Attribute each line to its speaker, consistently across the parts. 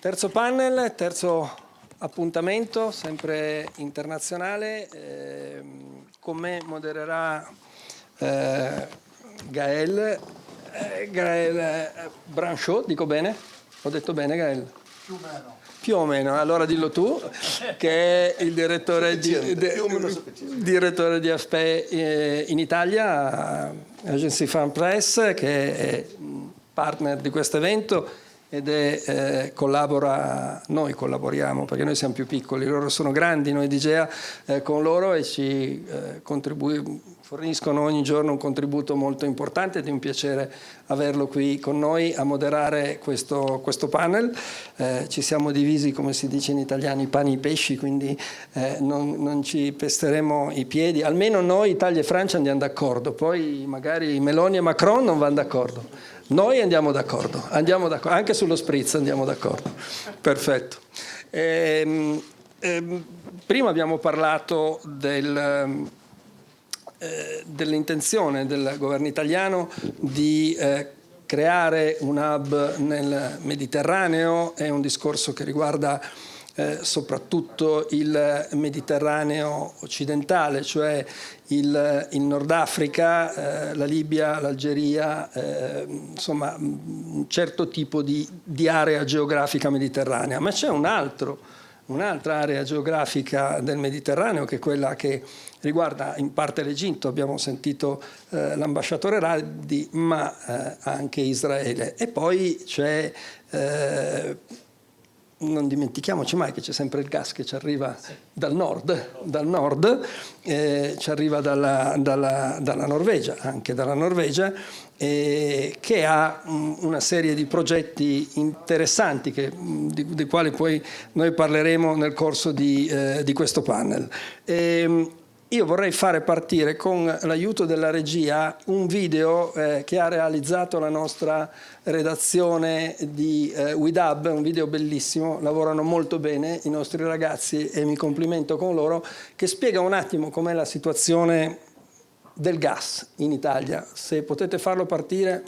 Speaker 1: Terzo panel, terzo appuntamento, sempre internazionale. Con me modererà Gaël Branchot, dico bene? Ho detto bene, Gaël?
Speaker 2: Più o meno.
Speaker 1: Più o meno, allora dillo tu, che è il direttore di Affari in Italia, Agency Fan Press, che è partner di questo evento ed noi collaboriamo perché noi siamo più piccoli, loro sono grandi, noi di Gea con loro e ci forniscono ogni giorno un contributo molto importante ed è un piacere averlo qui con noi a moderare questo panel. Ci siamo divisi, come si dice in italiano, i pani e i pesci, quindi non ci pesteremo i piedi, almeno noi Italia e Francia andiamo d'accordo, poi magari Meloni e Macron non vanno d'accordo. Noi andiamo d'accordo, anche sullo spritz andiamo d'accordo. Perfetto. Prima abbiamo parlato dell'intenzione del governo italiano di creare un hub nel Mediterraneo. È un discorso che riguarda soprattutto il Mediterraneo occidentale, cioè il Nord Africa, la Libia, l'Algeria, insomma un certo tipo di area geografica mediterranea. Ma c'è un'altra area geografica del Mediterraneo che è quella che riguarda in parte l'Egitto, abbiamo sentito l'ambasciatore Radi, ma anche Israele. E poi c'è... non dimentichiamoci mai che c'è sempre il gas che ci arriva dal nord, ci arriva dalla Norvegia, anche dalla Norvegia, che ha una serie di progetti interessanti di quali poi noi parleremo nel corso di questo panel. Io vorrei fare partire con l'aiuto della regia un video che ha realizzato la nostra redazione di WIDHub, un video bellissimo, lavorano molto bene i nostri ragazzi e mi complimento con loro, che spiega un attimo com'è la situazione del gas in Italia. Se potete farlo partire.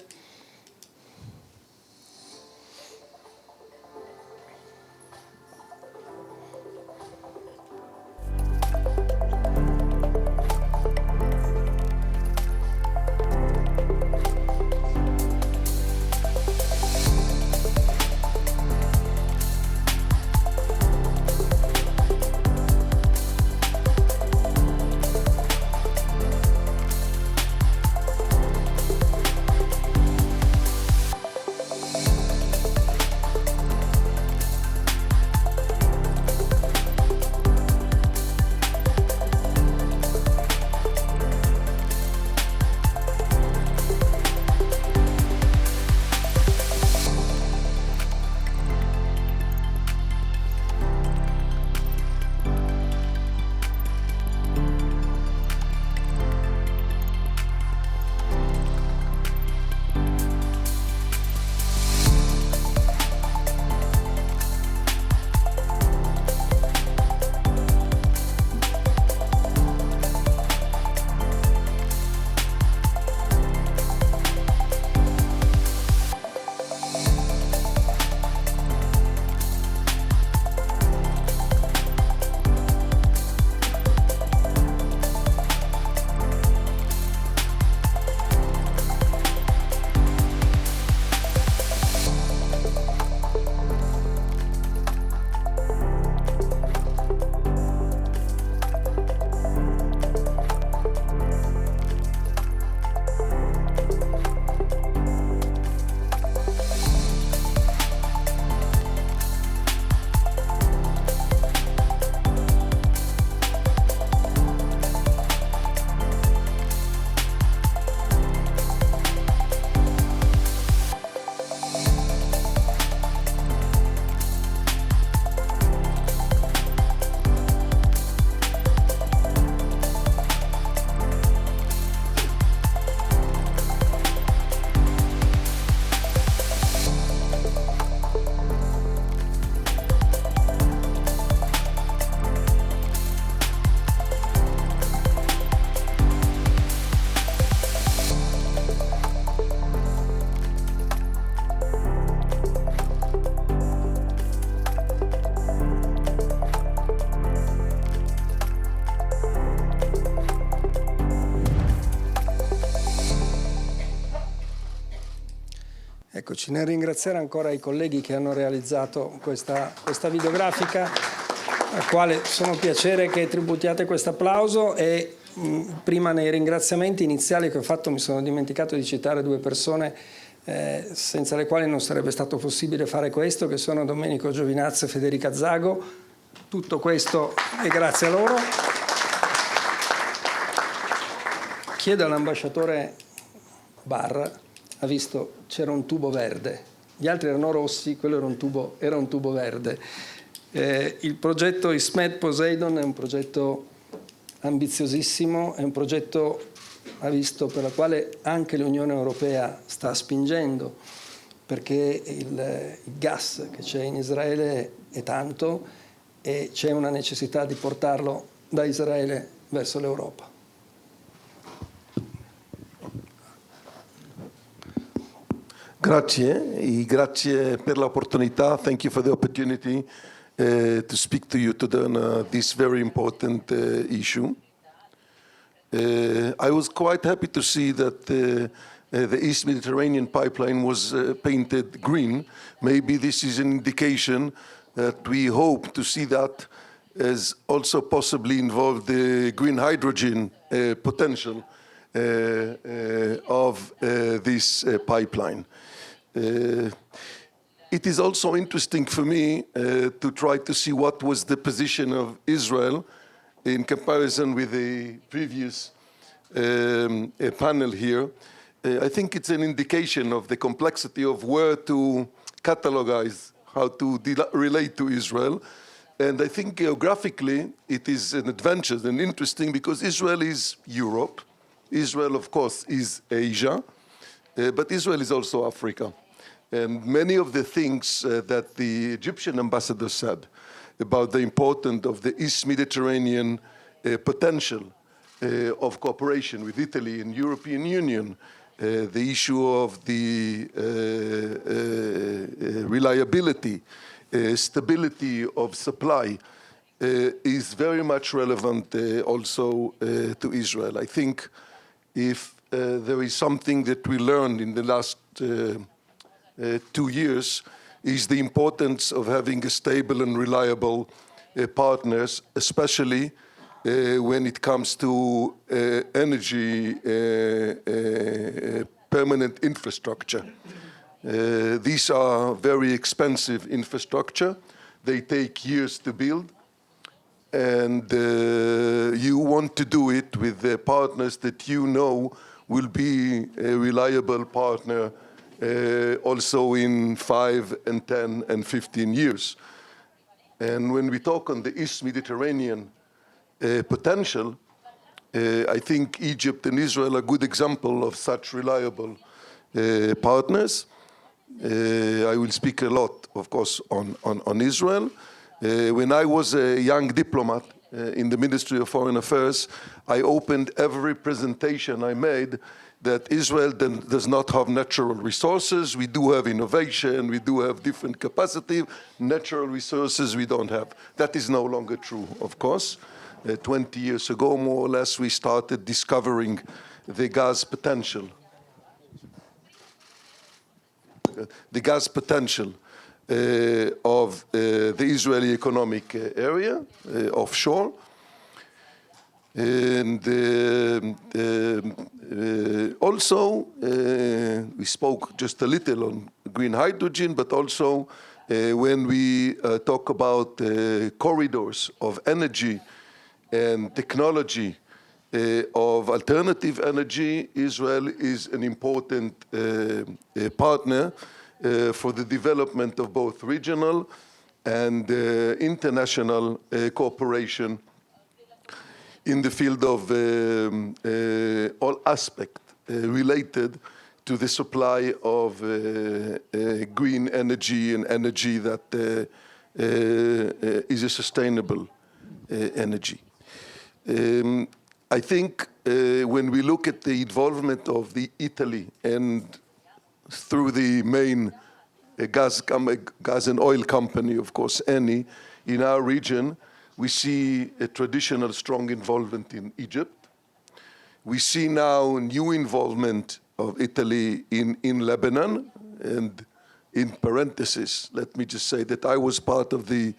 Speaker 1: Eccoci, nel ringraziare ancora i colleghi che hanno realizzato questa videografica, al quale sono piacere che tributiate questo applauso, e prima nei ringraziamenti iniziali che ho fatto mi sono dimenticato di citare due persone senza le quali non sarebbe stato possibile fare questo, che sono Domenico Giovinazzo e Federica Zago. Tutto questo è grazie a loro. Chiedo all'ambasciatore Bar, ha visto c'era un tubo verde, gli altri erano rossi, quello era un tubo verde. Il progetto ISMED Poseidon è un progetto ambiziosissimo, è un progetto, ha visto, per la quale anche l'Unione Europea sta spingendo, perché il gas che c'è in Israele è tanto e c'è una necessità di portarlo da Israele verso l'Europa.
Speaker 2: Grazie, grazie per l'opportunità. Thank you for the opportunity to speak to you today on this very important issue. I was quite happy to see that the East Mediterranean pipeline was painted green. Maybe this is an indication that we hope to see that as also possibly involve the green hydrogen potential of this pipeline. It is also interesting for me to try to see what was the position of Israel in comparison with the previous panel here. I think it's an indication of the complexity of where to catalogize, how to relate to Israel. And I think geographically it is an adventure and interesting because Israel is Europe. Israel, of course, is Asia, but Israel is also Africa. And many of the things that the Egyptian ambassador said about the importance of the East Mediterranean potential of cooperation with Italy and European Union, the issue of the reliability, stability of supply, is very much relevant also to Israel. I think if there is something that we learned in the last 2 years is the importance of having a stable and reliable partners, especially when it comes to energy permanent infrastructure. These are very expensive infrastructure. They take years to build. And you want to do it with the partners that you know will be a reliable partner also in 5 and 10 and 15 years. And when we talk on the East Mediterranean potential, I think Egypt and Israel are good example of such reliable partners. I will speak a lot, of course, on Israel. When I was a young diplomat in the Ministry of Foreign Affairs, I opened every presentation I made that Israel does not have natural resources. We do have innovation, we do have different capacity. Natural resources we don't have. That is no longer true, of course. 20 years ago, more or less, we started discovering the gas potential. The gas potential of the Israeli economic area, offshore. And also, we spoke just a little on green hydrogen, but also when we talk about corridors of energy and technology of alternative energy, Israel is an important partner for the development of both regional and international cooperation in the field of all aspects related to the supply of green energy and energy that is a sustainable energy. I think when we look at the involvement of the Italy and through the main gas and oil company, of course, Eni, in our region, we see a traditional strong involvement in Egypt. We see now new involvement of Italy in Lebanon, And in parentheses, let me just say that I was part of the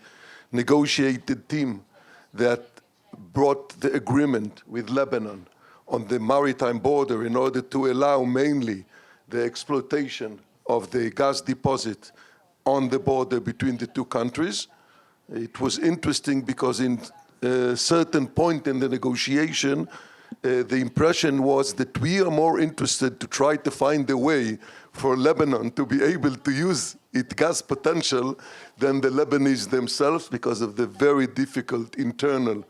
Speaker 2: negotiated team that brought the agreement with Lebanon on the maritime border in order to allow mainly the exploitation of the gas deposit on the border between the two countries. It was interesting because in a certain point in the negotiation, the impression was that we are more interested to try to find a way for Lebanon to be able to use its gas potential than the Lebanese themselves because of the very difficult internal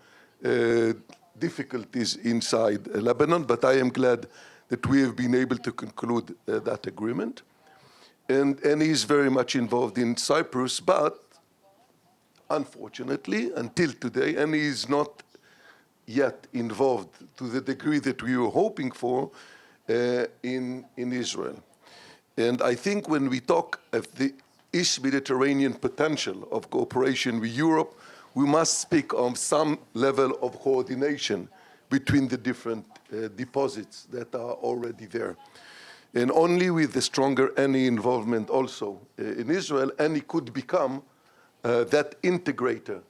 Speaker 2: difficulties inside Lebanon. But I am glad that we have been able to conclude that agreement. And he is very much involved in Cyprus, but unfortunately, until today, and he is not yet involved to the degree that we were hoping for in Israel. And I think when we talk of the East Mediterranean potential of cooperation with Europe, we must speak of some level of coordination between the different deposits that are already there. And only with the stronger Eni involvement also in Israel, Eni could become that integrator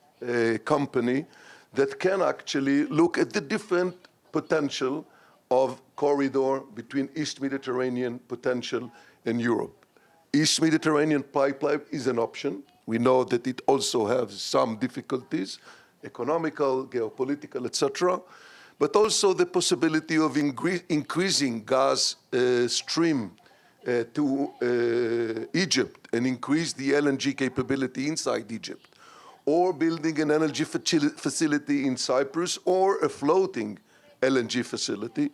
Speaker 2: company that can actually look at the different potential of corridor between East Mediterranean potential and Europe. East Mediterranean pipeline is an option. We know that it also has some difficulties, economical, geopolitical, etc., but also the possibility of increasing gas stream to Egypt and increase the LNG capability inside Egypt, or building an energy facility in Cyprus, or a floating LNG facility,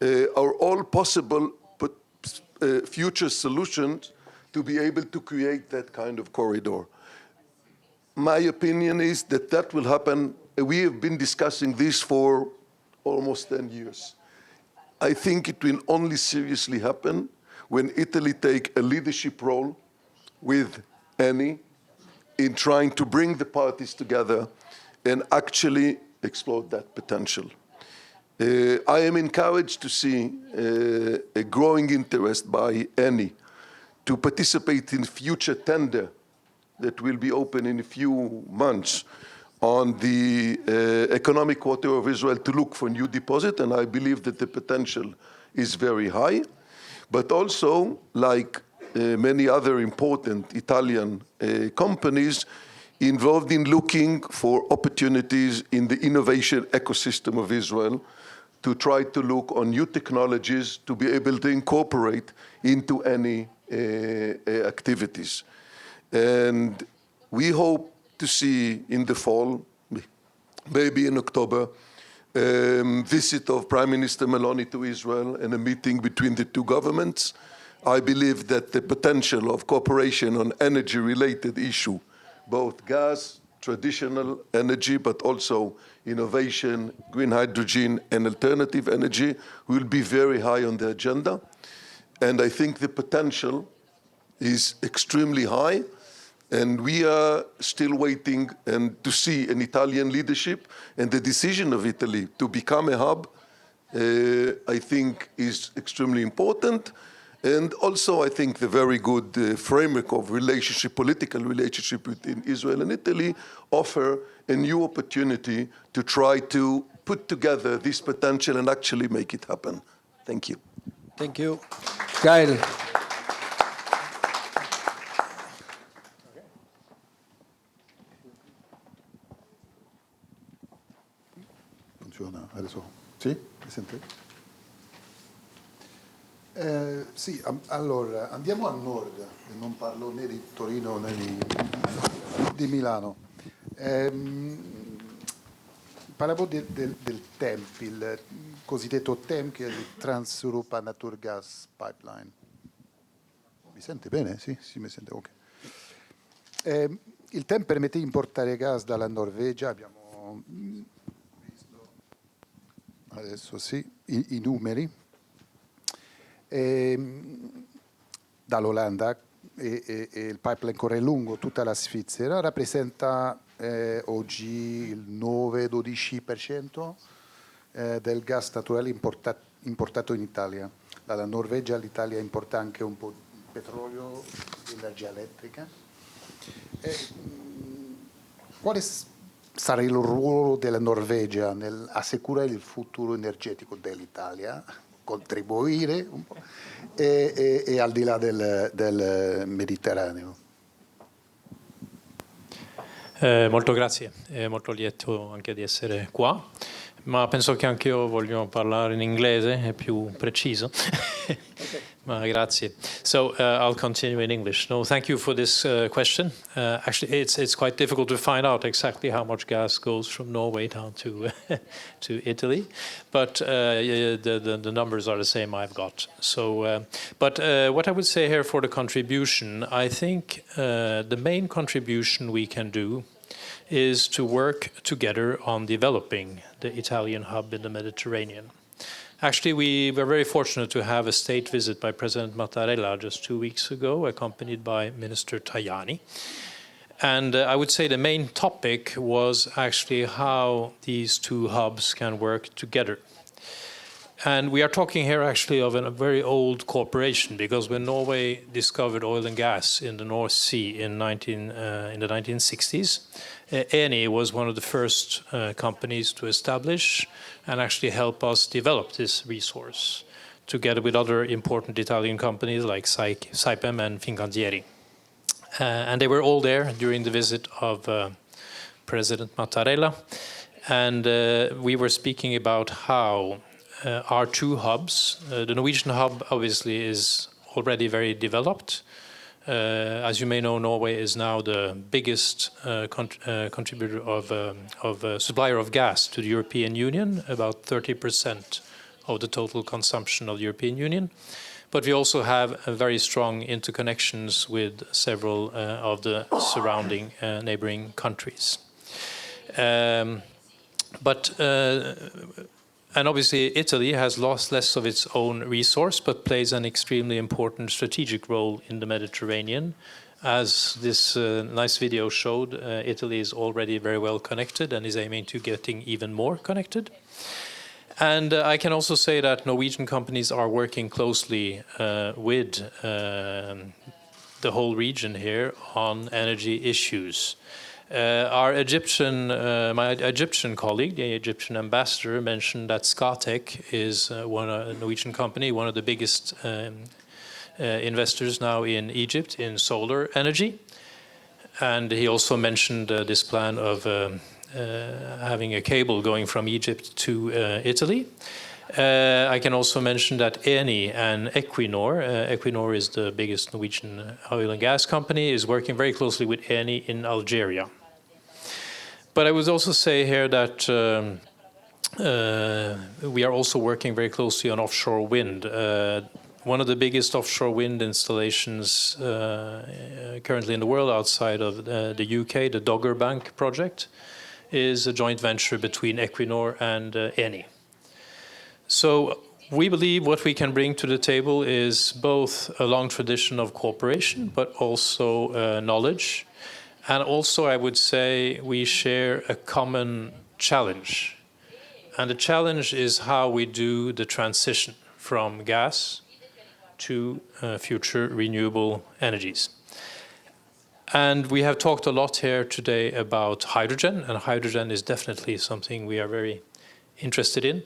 Speaker 2: are all possible future solutions to be able to create that kind of corridor. My opinion is that that will happen. We have been discussing this for almost 10 years. I think it will only seriously happen when Italy take a leadership role with Eni in trying to bring the parties together and actually exploit that potential. I am encouraged to see a growing interest by Eni to participate in future tender that will be open in a few months on the economic quarter of Israel to look for new deposit, and I believe that the potential is very high. But also, like many other important Italian companies, involved in looking for opportunities in the innovation ecosystem of Israel to try to look on new technologies to be able to incorporate into any activities. And we hope to see in the fall, maybe in October, visit of Prime Minister Meloni to Israel and a meeting between the two governments. I believe that the potential of cooperation on energy-related issue, both gas, traditional energy, but also innovation, green hydrogen, and alternative energy, will be very high on the agenda. And I think the potential is extremely high. And we are still waiting and to see an Italian leadership, and the decision of Italy to become a hub, I think, is extremely important. And also, I think the very good framework of relationship, political relationship between Israel and Italy, offer a new opportunity to try to put together this potential and actually make it happen. Thank you.
Speaker 1: Thank you. Kyle.
Speaker 3: Funziona adesso? Sì? Mi sente? Sì, allora andiamo a nord, non parlo né di Torino né di Milano. Parlavo del TEMP, il cosiddetto TEMP, che è il Trans Europa Naturgas Pipeline. Mi sente bene? Sì, mi sente, ok. Il TEMP permette di importare gas dalla Norvegia, abbiamo visto adesso sì, i numeri, dall'Olanda, e il pipeline corre lungo tutta la Svizzera, rappresenta oggi il 9-12% del gas naturale importato in Italia. Dalla Norvegia l'Italia importa anche un po' petrolio, energia elettrica. Quale sarà il ruolo della Norvegia nell'assicurare il futuro energetico dell'Italia, contribuire un po', e al di là del Mediterraneo?
Speaker 4: Molto grazie, è molto lieto anche di essere qua, ma penso che anche io voglio parlare in inglese, è più preciso. Okay. Ma grazie. So I'll continue in English. No, thank you for this question. Actually, it's quite difficult to find out exactly how much gas goes from Norway down to to Italy, but the numbers are the same I've got. So, but what I would say here for the contribution, I think the main contribution we can do is to work together on developing the Italian hub in the Mediterranean. Actually, we were very fortunate to have a state visit by President Mattarella just 2 weeks ago, accompanied by Minister Tajani. And I would say the main topic was actually how these two hubs can work together. And we are talking here actually of a very old cooperation, because when Norway discovered oil and gas in the North Sea in the 1960s, Eni was one of the first companies to establish and actually help us develop this resource, together with other important Italian companies like Saipem and Fincantieri. And they were all there during the visit of President Mattarella. And we were speaking about how our two hubs, the Norwegian hub obviously is already very developed. As you may know, Norway is now the biggest contributor of supplier of gas to the European Union, about 30% of the total consumption of the European Union. But we also have very strong interconnections with several of the surrounding neighboring countries. And obviously, Italy has lost less of its own resource, but plays an extremely important strategic role in the Mediterranean. As this nice video showed, Italy is already very well connected and is aiming to getting even more connected. And I can also say that Norwegian companies are working closely with the whole region here on energy issues. Our my Egyptian colleague, the Egyptian ambassador, mentioned that Scatec is a Norwegian company, one of the biggest investors now in Egypt in solar energy. And he also mentioned this plan of having a cable going from Egypt to Italy. I can also mention that Eni and Equinor, Equinor is the biggest Norwegian oil and gas company, is working very closely with Eni in Algeria. But I would also say here that we are also working very closely on offshore wind. One of the biggest offshore wind installations currently in the world outside of the UK, the Dogger Bank project, is a joint venture between Equinor and Eni. So we believe what we can bring to the table is both a long tradition of cooperation, but also knowledge. And also, I would say, we share a common challenge. And the challenge is how we do the transition from gas to future renewable energies. And we have talked a lot here today about hydrogen, and hydrogen is definitely something we are very interested in.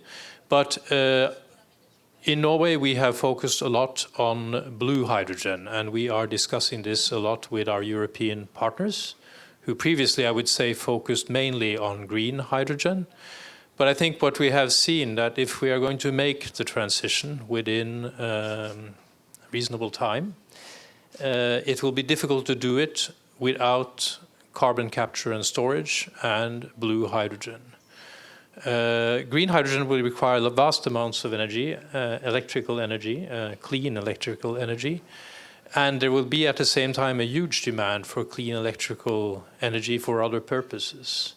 Speaker 4: But in Norway, we have focused a lot on blue hydrogen, and we are discussing this a lot with our European partners, who previously, I would say, focused mainly on green hydrogen. But I think what we have seen that if we are going to make the transition within reasonable time, it will be difficult to do it without carbon capture and storage and blue hydrogen. Green hydrogen will require vast amounts of energy, electrical energy, clean electrical energy, and there will be at the same time a huge demand for clean electrical energy for other purposes.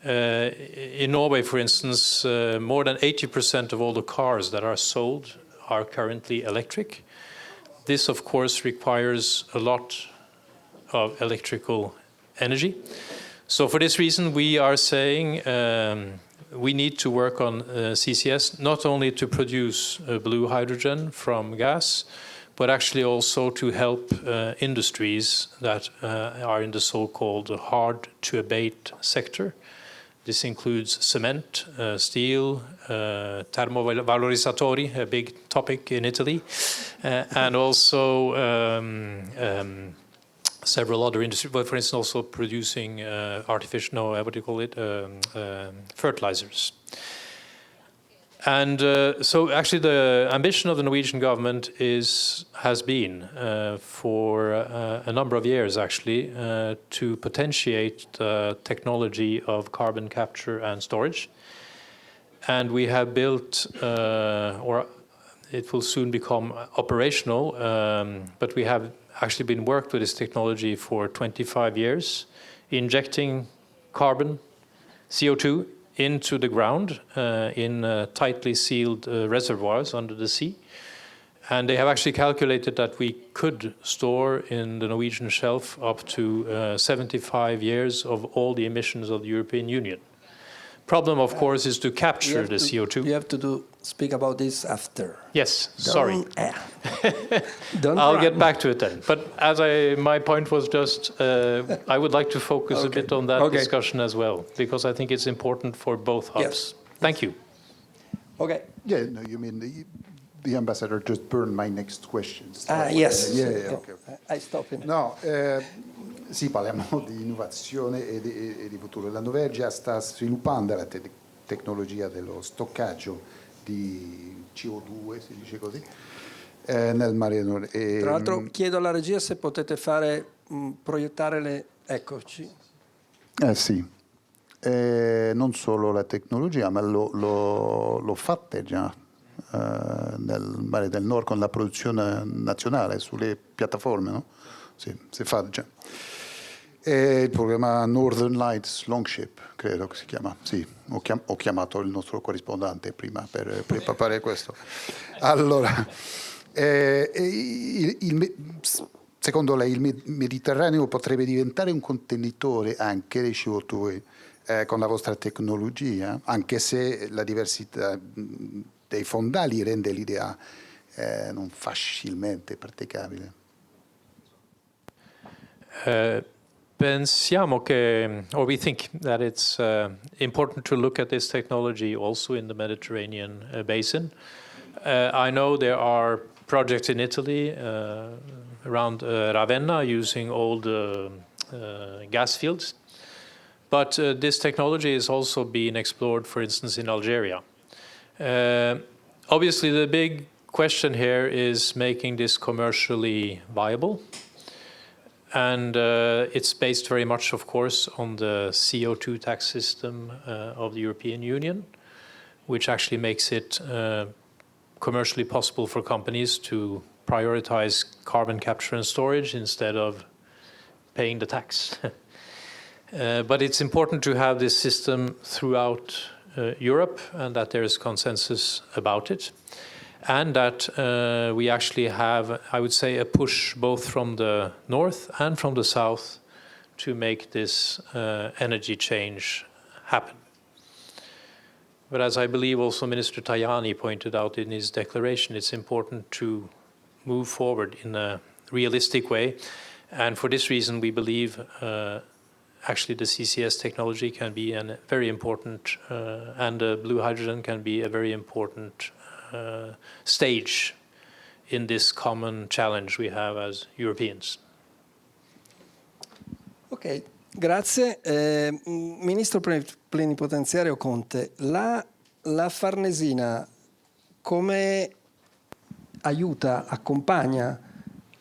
Speaker 4: In Norway, for instance, more than 80% of all the cars that are sold are currently electric. This, of course, requires a lot of electrical energy. So for this reason, we are saying we need to work on CCS, not only to produce blue hydrogen from gas, but actually also to help industries that are in the so-called hard-to-abate sector. This includes cement, steel, termovalorizzatori, a big topic in Italy, and also several other industries, but for instance also producing fertilizers. And so actually the ambition of the Norwegian government has been for a number of years actually to potentiate the technology of carbon capture and storage. And we have built, or it will soon become operational, but we have actually been worked with this technology for 25 years, injecting carbon, CO2, into the ground in tightly sealed reservoirs under the sea. And they have actually calculated that we could store in the Norwegian shelf up to 75 years of all the emissions of the European Union. Problem, of course, is to capture the CO2.
Speaker 1: You have to speak about this after.
Speaker 4: Yes, sorry.
Speaker 1: Don't
Speaker 4: I'll
Speaker 1: run.
Speaker 4: get back to it then. But my point was just, I would like to focus a bit on that discussion as well, because I think it's important for both hubs.
Speaker 1: Yes.
Speaker 4: Thank you.
Speaker 3: Okay. Yeah, no, you mean the ambassador just burned my next questions.
Speaker 1: Yes.
Speaker 3: Yeah, okay.
Speaker 1: I stop him.
Speaker 3: No, sì, parliamo di innovazione e di futuro. La Norvegia sta sviluppando la tecnologia dello stoccaggio di CO2, si dice così, nel mare.
Speaker 1: Tra l'altro chiedo alla regia se potete proiettare le... Eccoci.
Speaker 3: Sì. Non solo la tecnologia, ma lo fate già nel mare del Nord con la produzione nazionale sulle piattaforme, no? Sì, si fa già. Il programma Northern Lights Longship, credo che si chiama. Sì, ho chiamato il nostro corrispondente prima per preparare questo. Allora, secondo lei il Mediterraneo potrebbe diventare un contenitore anche di CO2 con la vostra tecnologia, anche se la diversità dei fondali rende l'idea non facilmente praticabile?
Speaker 4: Pensiamo che, or we think that it's important to look at this technology also in the Mediterranean basin. I know there are projects in Italy around Ravenna using old gas fields, but this technology is also being explored, for instance, in Algeria. Obviously, the big question here is making this commercially viable. And it's based very much, of course, on the CO2 tax system of the European Union, which actually makes it commercially possible for companies to prioritize carbon capture and storage instead of paying the tax. But it's important to have this system throughout Europe and that there is consensus about it. And that we actually have, I would say, a push both from the north and from the south to make this energy change happen. But as I believe also Minister Tajani pointed out in his declaration, it's important to move forward in a realistic way. And for this reason, we believe actually the CCS technology can be a very important, and blue hydrogen can be a very important stage in this common challenge we have as Europeans.
Speaker 1: Ok, grazie. Ministro plenipotenziario Conte, la Farnesina come aiuta, accompagna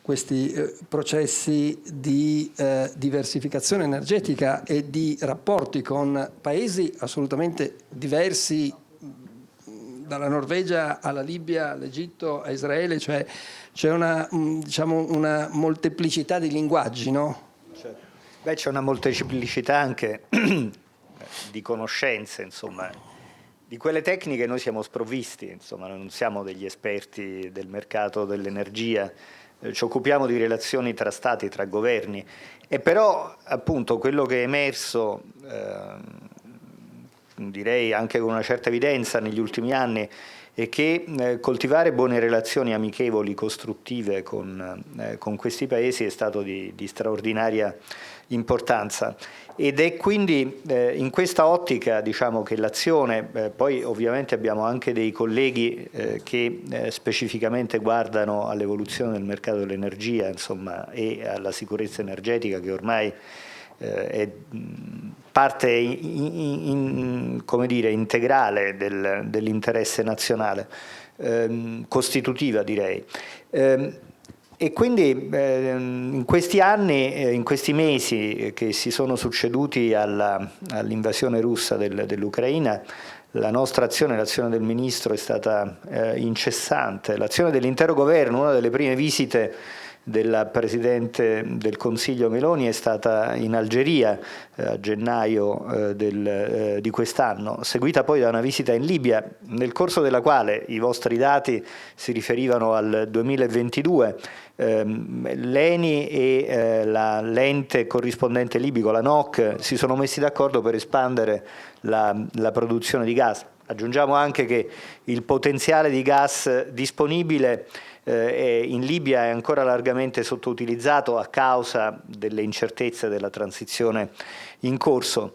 Speaker 1: questi processi di diversificazione energetica e di rapporti con paesi assolutamente diversi, dalla Norvegia alla Libia, all'Egitto, a Israele, cioè c'è una molteplicità di linguaggi, no?
Speaker 5: Certo. Beh, c'è una molteplicità anche di conoscenze, insomma. Di quelle tecniche noi siamo sprovvisti, insomma, non siamo degli esperti del mercato dell'energia, ci occupiamo di relazioni tra stati, tra governi, e però appunto quello che è emerso direi anche con una certa evidenza negli ultimi anni e che coltivare buone relazioni amichevoli, costruttive con questi paesi è stato di straordinaria importanza. Ed è quindi in questa ottica, diciamo, che l'azione, poi ovviamente abbiamo anche dei colleghi che specificamente guardano all'evoluzione del mercato dell'energia, insomma, e alla sicurezza energetica, che ormai è parte come dire, integrale dell'interesse nazionale, costitutiva direi. E quindi in questi anni, in questi mesi che si sono succeduti all'invasione russa dell'Ucraina, la nostra azione, l'azione del Ministro è stata incessante, l'azione dell'intero governo. Una delle prime visite della Presidente del Consiglio Meloni è stata in Algeria a gennaio di quest'anno, seguita poi da una visita in Libia, nel corso della quale i vostri dati si riferivano al 2022. L'ENI e l'ente corrispondente libico, la NOC, si sono messi d'accordo per espandere la produzione di gas. Aggiungiamo anche che il potenziale di gas disponibile in Libia è ancora largamente sottoutilizzato a causa delle incertezze della transizione in corso.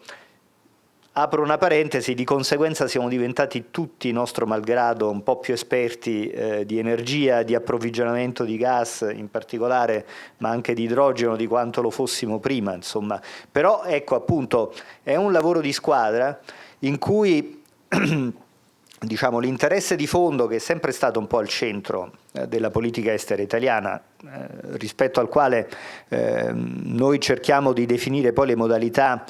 Speaker 5: Apro una parentesi, di conseguenza siamo diventati tutti, nostro malgrado, un po' più esperti di energia, di approvvigionamento di gas in particolare, ma anche di idrogeno, di quanto lo fossimo prima, insomma. Però ecco, appunto, è un lavoro di squadra in cui diciamo, l'interesse di fondo, che è sempre stato un po' al centro della politica estera italiana, rispetto al quale noi cerchiamo di definire poi le modalità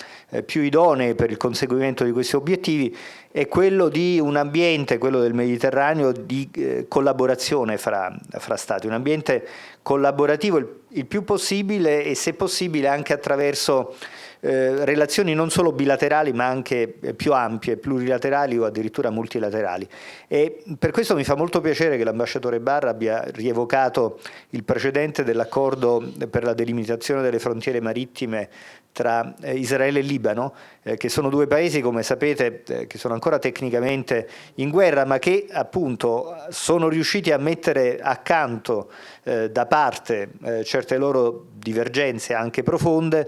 Speaker 5: più idonee per il conseguimento di questi obiettivi, è quello di un ambiente, quello del Mediterraneo, di collaborazione fra Stati, un ambiente collaborativo il più possibile, e se possibile anche attraverso relazioni non solo bilaterali ma anche più ampie, plurilaterali o addirittura multilaterali. E per questo mi fa molto piacere che l'ambasciatore Bar abbia rievocato il precedente dell'accordo per la delimitazione delle frontiere marittime tra Israele e Libano, che sono due paesi, come sapete, che sono ancora tecnicamente in guerra, ma che appunto sono riusciti a mettere accanto da parte certe loro divergenze anche profonde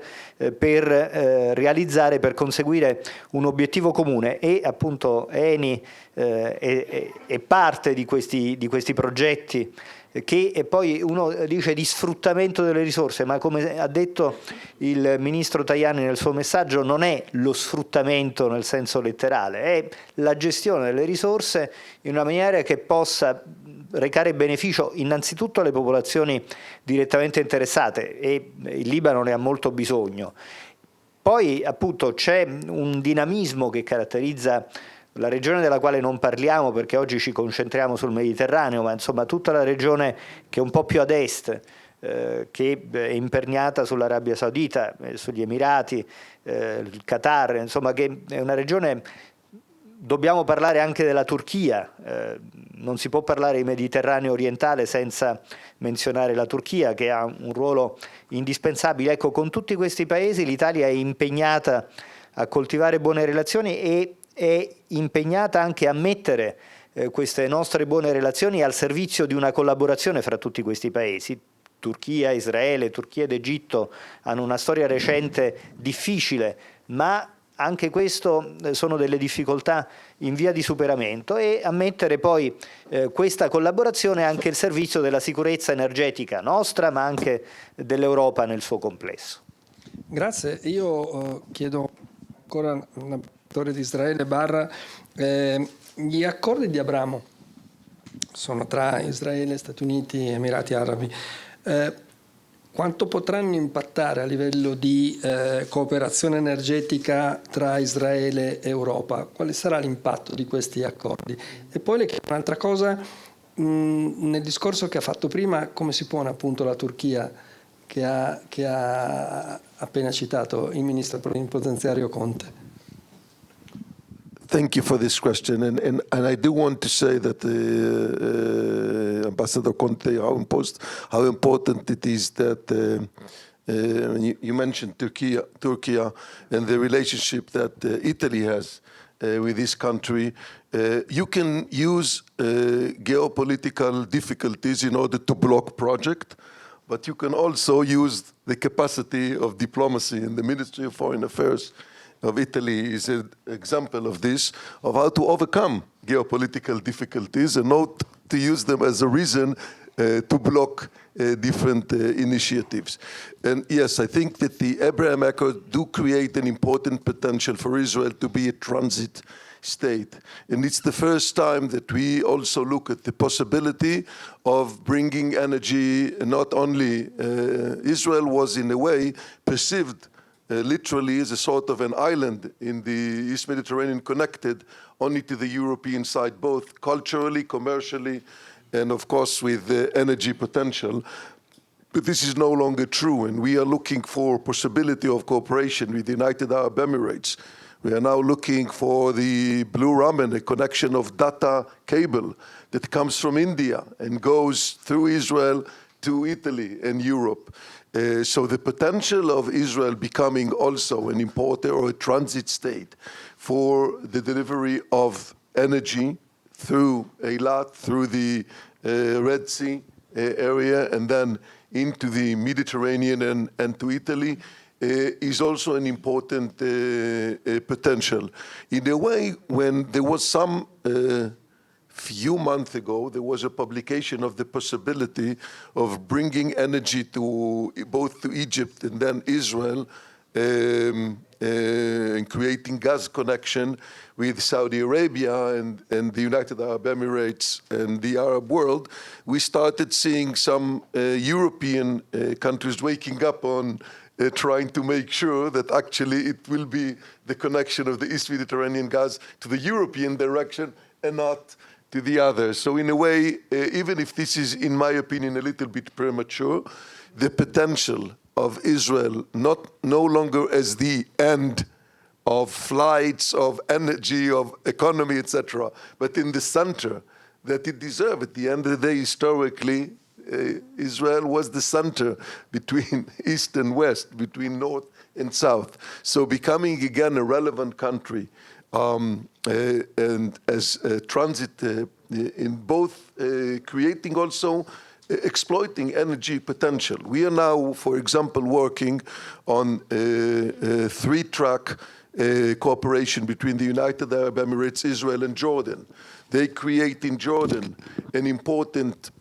Speaker 5: per realizzare, per conseguire un obiettivo comune, e appunto Eni è parte di questi progetti che poi uno dice di sfruttamento delle risorse, ma come ha detto il ministro Tajani nel suo messaggio, non è lo sfruttamento nel senso letterale, è la gestione delle risorse in una maniera che possa recare beneficio innanzitutto alle popolazioni direttamente interessate, e il Libano ne ha molto bisogno. Poi appunto c'è un dinamismo che caratterizza la regione della quale non parliamo perché oggi ci concentriamo sul Mediterraneo, ma insomma tutta la regione che è un po' più ad est, che è imperniata sull'Arabia Saudita, sugli Emirati, il Qatar, insomma, che è una regione. Dobbiamo parlare anche della Turchia, non si può parlare di Mediterraneo orientale senza menzionare la Turchia, che ha un ruolo indispensabile. Ecco, con tutti questi paesi l'Italia è impegnata a coltivare buone relazioni e è impegnata anche a mettere queste nostre buone relazioni al servizio di una collaborazione fra tutti questi paesi. Turchia, Israele, Turchia ed Egitto hanno una storia recente difficile, ma anche questo sono delle difficoltà in via di superamento, e a mettere poi questa collaborazione anche al servizio della sicurezza energetica nostra, ma anche dell'Europa nel suo complesso.
Speaker 1: Grazie. Io chiedo ancora all'ambasciatore di Israele Bar, gli accordi di Abramo sono tra Israele, Stati Uniti e Emirati Arabi. Quanto potranno impattare a livello di cooperazione energetica tra Israele e Europa? Quale sarà l'impatto di questi accordi? E poi le chiedo un'altra cosa, nel discorso che ha fatto prima, come si pone appunto la Turchia, che ha appena citato il ministro plenipotenziario Conte?
Speaker 2: Thank you for this question, and I do want to say that Ambassador Conte, how important it is that you mentioned Turkey and the relationship that Italy has with this country. You can use geopolitical difficulties in order to block project, but you can also use the capacity of diplomacy. And the Ministry of Foreign Affairs of Italy is an example of this, of how to overcome geopolitical difficulties and not to use them as a reason to block different initiatives. And yes, I think that the Abraham Accords do create an important potential for Israel to be a transit state. And it's the first time that we also look at the possibility of bringing energy, not only Israel was in a way perceived literally as a sort of an island in the East Mediterranean, connected only to the European side, both culturally, commercially, and of course with energy potential. But this is no longer true, and we are looking for possibility of cooperation with the United Arab Emirates. We are now looking for the Blue Ramen, a connection of data cable that comes from India and goes through Israel to Italy and Europe. So the potential of Israel becoming also an importer or a transit state for the delivery of energy through Eilat, through the Red Sea area, and then into the Mediterranean and to Italy, is also an important potential. In a way, when there was some few months ago, there was a publication of the possibility of bringing energy to both to Egypt and then Israel, and creating gas connection with Saudi Arabia and the United Arab Emirates and the Arab world. We started seeing some European countries waking up on trying to make sure that actually it will be the connection of the East Mediterranean gas to the European direction and not to the others. So in a way, even if this is, in my opinion, a little bit premature, the potential of Israel, no longer as the end of flights, of energy, of economy, etc., but in the center that it deserves. At the end of the day, historically, Israel was the center between East and West, between North and South. So becoming again a relevant country, and as a transit in both creating also exploiting energy potential. We are now, for example, working on a three-track cooperation between the United Arab Emirates, Israel, and Jordan. They create in Jordan an important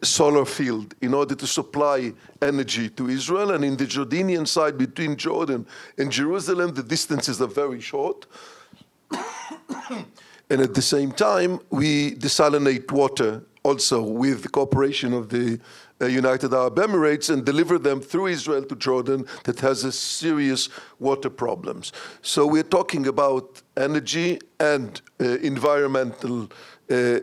Speaker 2: solar field in order to supply energy to Israel, and in the Jordanian side between Jordan and Jerusalem, the distances are very short. And at the same time, we desalinate water also with the cooperation of the United Arab Emirates and deliver them through Israel to Jordan that has a serious water problems. So we're talking about energy and environmental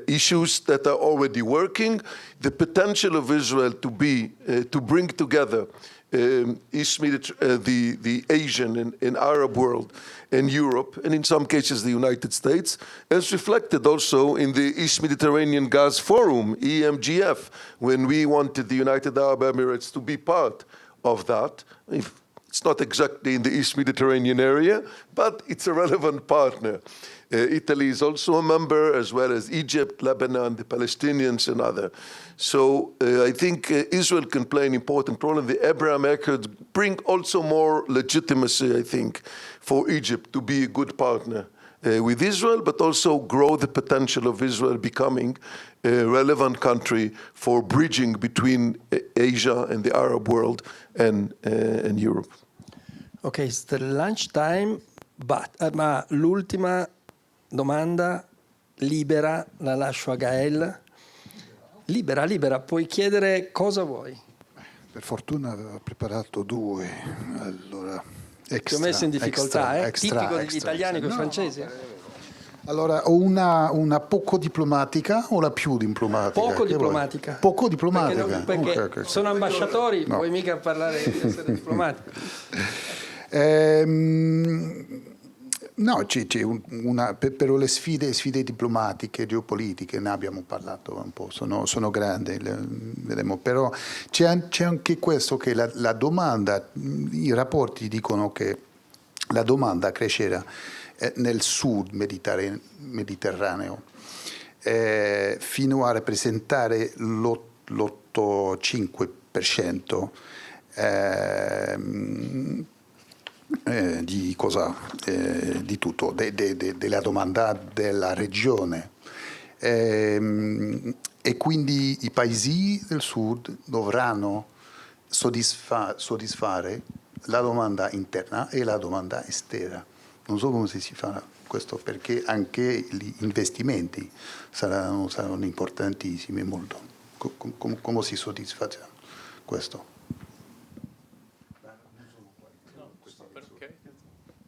Speaker 2: issues that are already working. The potential of Israel to bring together the Asian and Arab world and Europe, and in some cases the United States, as reflected also in the East Mediterranean Gas Forum, EMGF, when we wanted the United Arab Emirates to be part of that. It's not exactly in the East Mediterranean area, but it's a relevant partner. Italy is also a member, as well as Egypt, Lebanon, the Palestinians, and others. So I think Israel can play an important role, and the Abraham Accords bring also more legitimacy, I think, for Egypt to be a good partner with Israel, but also grow the potential of Israel becoming a relevant country for bridging between Asia and the Arab world and Europe.
Speaker 1: Okay, it's the lunch time, ma l'ultima domanda libera la lascio a Gael. Libera, puoi chiedere cosa vuoi.
Speaker 3: Per fortuna aveva preparato due, allora
Speaker 1: Ti ho messo in difficoltà, tipico degli italiani con i francesi.
Speaker 3: Allora, o una poco diplomatica o la più diplomatica?
Speaker 1: Poco diplomatica.
Speaker 3: Poco diplomatica?
Speaker 1: Perché
Speaker 3: Okay.
Speaker 1: sono ambasciatori, non puoi mica parlare di essere diplomatico.
Speaker 3: No, c'è per le sfide diplomatiche, geopolitiche, ne abbiamo parlato un po', sono grandi, vedremo, però c'è anche questo che la domanda, i rapporti dicono che la domanda crescerà nel sud Mediterraneo, fino a rappresentare l'8,5% di tutto, della domanda della regione. E quindi i paesi del sud dovranno soddisfare la domanda interna e la domanda estera. Non so come si fa questo, perché anche gli investimenti saranno importantissimi molto. Come si soddisfa questo?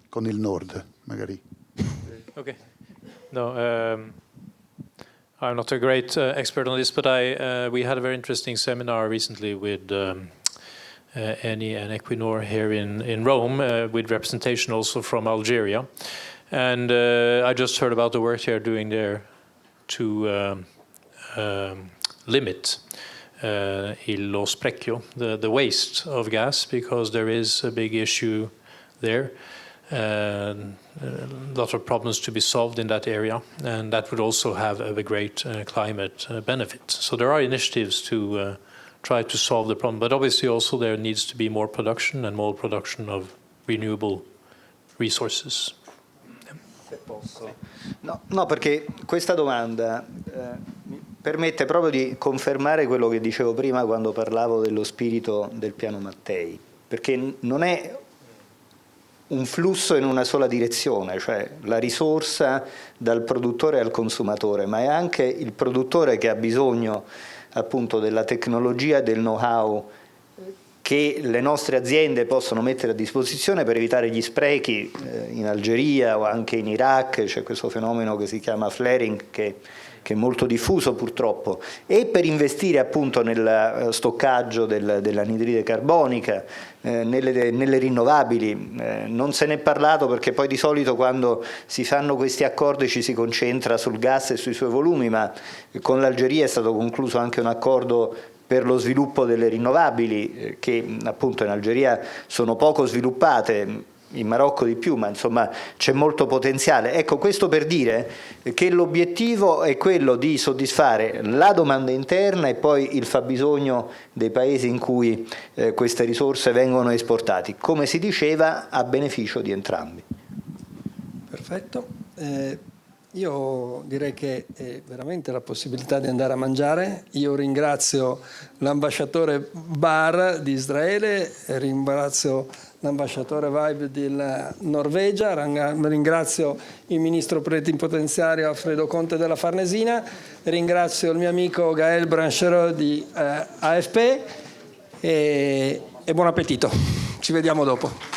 Speaker 3: Con il nord, magari.
Speaker 4: Okay. No, I'm not a great expert on this, but we had a very interesting seminar recently with Eni and Equinor here in Rome, with representation also from Algeria. And I just heard about the work they're doing there to limit lo sprecchio, the waste of gas, because there is a big issue there. A lot of problems to be solved in that area, and that would also have a great climate benefit. So there are initiatives to try to solve the problem, but obviously also there needs to be more production and more production of renewable resources.
Speaker 5: Se posso. No, perché questa domanda mi permette proprio di confermare quello che dicevo prima quando parlavo dello spirito del piano Mattei, perché non è un flusso in una sola direzione, cioè la risorsa dal produttore al consumatore, ma è anche il produttore che ha bisogno appunto della tecnologia e del know-how che le nostre aziende possono mettere a disposizione per evitare gli sprechi. In Algeria o anche in Iraq c'è questo fenomeno che si chiama flaring, che è molto diffuso purtroppo, e per investire appunto nel stoccaggio dell'anidride carbonica, nelle rinnovabili. Non se n'è parlato perché poi di solito quando si fanno questi accordi ci si concentra sul gas e sui suoi volumi, ma con l'Algeria è stato concluso anche un accordo per lo sviluppo delle rinnovabili, che appunto in Algeria sono poco sviluppate, in Marocco di più, ma insomma c'è molto potenziale. Ecco, questo per dire che l'obiettivo è quello di soddisfare la domanda interna e poi il fabbisogno dei paesi in cui queste risorse vengono esportate, come si diceva, a beneficio di entrambi.
Speaker 1: Perfetto. Io direi che è veramente la possibilità di andare a mangiare. Io ringrazio l'ambasciatore Bar di Israele, ringrazio l'ambasciatore Vibe della Norvegia, ringrazio il ministro plenipotenziario Alfredo Conte della Farnesina, ringrazio il mio amico Gaël Brancherot di AFP e buon appetito. Ci vediamo dopo.